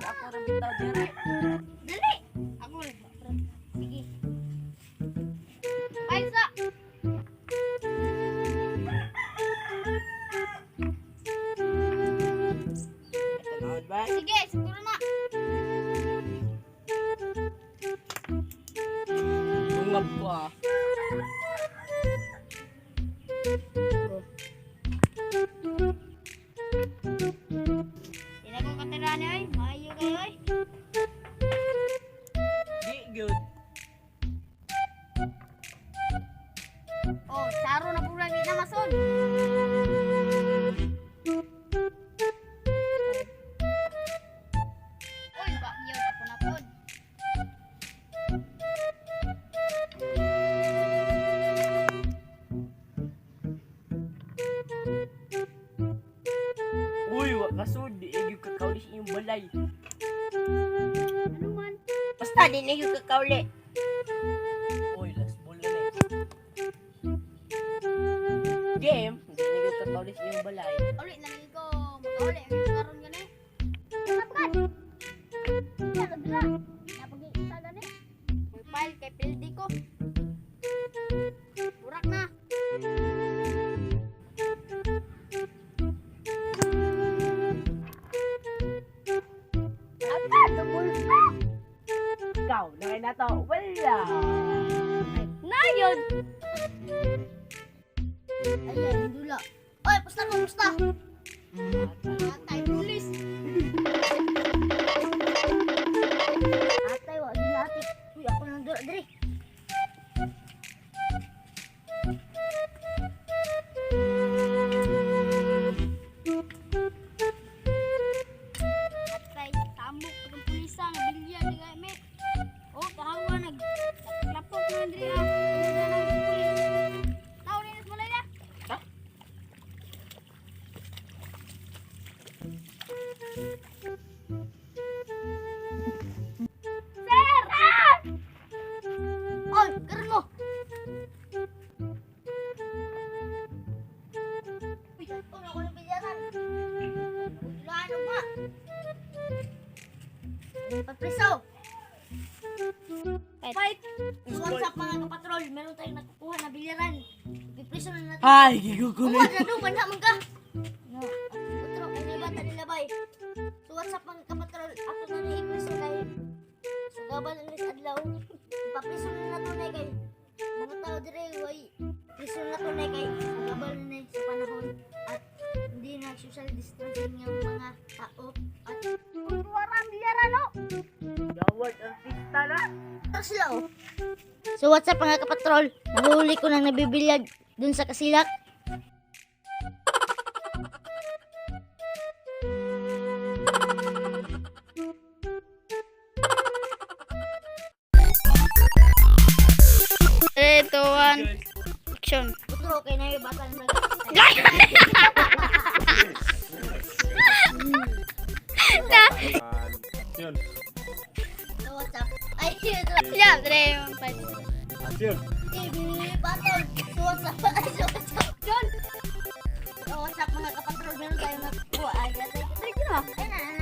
ako rin bitaw dire. Dali! Ako rin ba, pre? Sige. Paisa! Tanaw ba? Sige, siguro na. Tungab ko ah. Hindi ko katirani ay. Maayo kayo ay. Di good. Oh, saro na po lagi na mason. Uy, bakyo ako na po. Uy, wa kasud di gyud kakawli sa inyong balay. Ano man? Basta di na gyud kakawli. Uy, last ball na eh. Game, di na gyud kakawli sa inyong balay. Uli na lang ko. Mag-uli. Karoon ka na eh. Kapag. Ano dira? Napag-iisa ka na eh. May file kay pildi ko. Burak na. Apa tungkol pa? Ikaw, na na to. Wala. Na yun! Ayan, dula. Oy, pusta ko, pusta! Atay, pulis! Atay, wag din natin. Uy, ako nang dula, diri. Atay, tambok ko ng pulisa, nabilya, di ka, met. Oh, kahawa, naglapok na, diri ah. Tumuda ng pulis. Tao, linis mo na yan. Ha? Sir! Ah! Oy, karon mo! Uy, ano ko na bilyaran? Ano ba? Papreso! Fight! Suwansap mga kapatrol, meron tayong nakukuha na bilyaran. Pipreso na natin. Ay, gigugulo. Uwa, na doon, manha ka! No, patro, ay nabata nila bay. Suwansap mga kapatrol, ako na na-ipreso kay Sugaban ang lis adlaw. Ipapreso na natunay kay mga tao dire way preso na natunay kay Sugaban na sa panahon at hindi na social distancing yung mga tao at kuwaran biyara no. Gawad ang pista na. Tapos sila oh. So what's up mga kapatrol? Nahuli ko nang nabibilyag dun sa kasilak. Ito, action. Putro, kay na yung bata na Yun. So what's up? Ay, ito. Ya, Dre, yung fight. Action. Battle! So what's up? Ay, so what's up? John! So what's up mga kapatrol? Meron tayong nakuha. Ay, gatay. Ay, na.